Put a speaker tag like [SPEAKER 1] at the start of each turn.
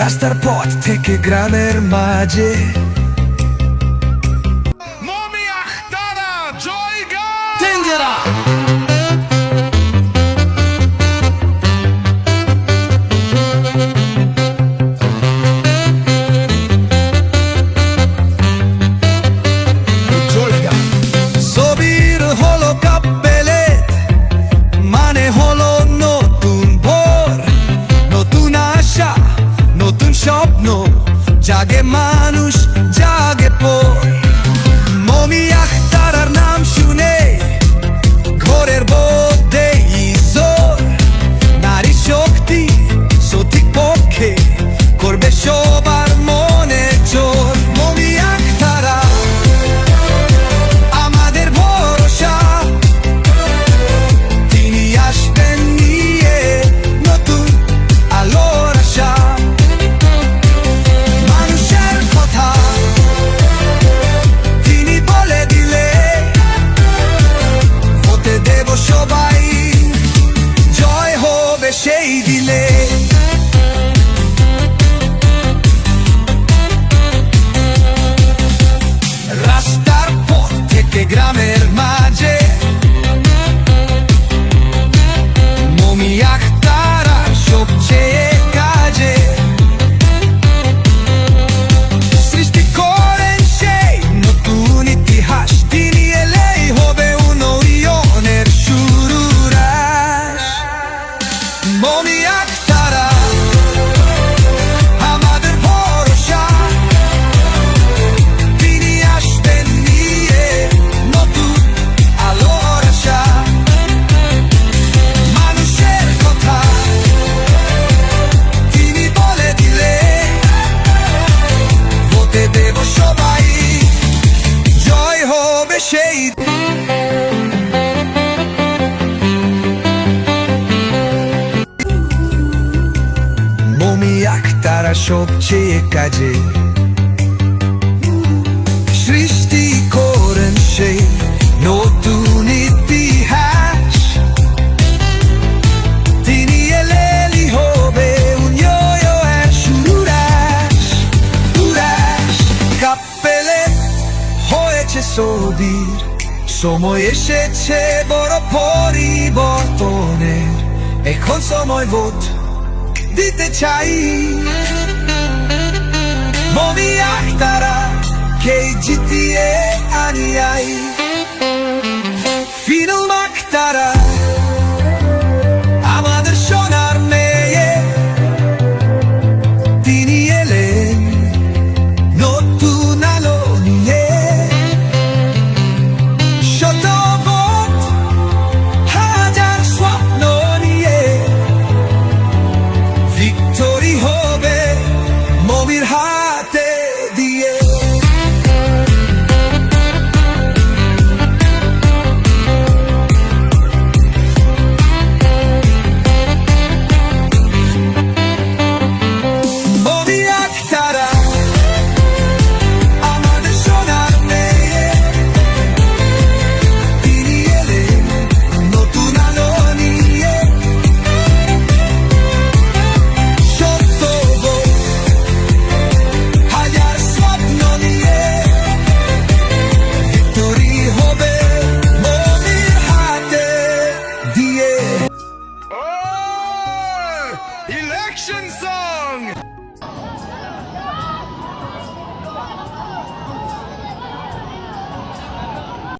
[SPEAKER 1] রাস্তার পথ থেকে গ্রামের মাঝে
[SPEAKER 2] Momi Achtara, Joyga!
[SPEAKER 1] Tengera সবির হলো কাপেলে মানে হলো নতুন ভোর, নতুন আশা, নতুন স্বপ্ন, জাগে মানুষ জাগে পর। মমি আখতারার নাম শুনে ঘরের মধ্যে জোর, নারী শক্তি সঠিক পক্ষে করবে সবার মনে জোর। মমি আখতারা আমাদের ভরসা, তিনি আসবেন নিয়ে নতুন আলোর আশা। মানুষের কথা তিনি বলে দিলে হতে দেব সবাই, জয় হবে সেই দিলে। রাস্তার পথ থেকে গ্রামের মাঝে মমি আখতারা সবচেয়ে কাজে সৃষ্টি করেন সেই নতুন ইতিহাস, তিনি এলেই হবে উন্নয়নের শুরু রাশ। মমি আখতারা আমাদের ভরসা, তিনি আসবেন নিয়ে নতুন আলোর আশা। মানুষের কথা তিনি বলে দিলে হতে দেব সবাই, জয় হবে সেই। মমি আখতারা সবচেয়ে কাজে সৃষ্টি করেন সেই নতুন ইতিহাস, তিনি এলেই হবে উন্নয়নের শুরু রাশ। কাপেলে হয়েছে সবির, সময় এসেছে বড় পরিবর্তনের, এখন সময় ভোট দিতে চাই। মমি আখতারা কে জিতিয়ে আনিয়াই, ফিনল আখতারা আমাদের সোনার মেয়ে, তিনি এলেন নতুন আলো নিয়ে। শত ভোট হাজার স্বপ্ন নিয়ে ভিক্টোরি হবে মমির হাত।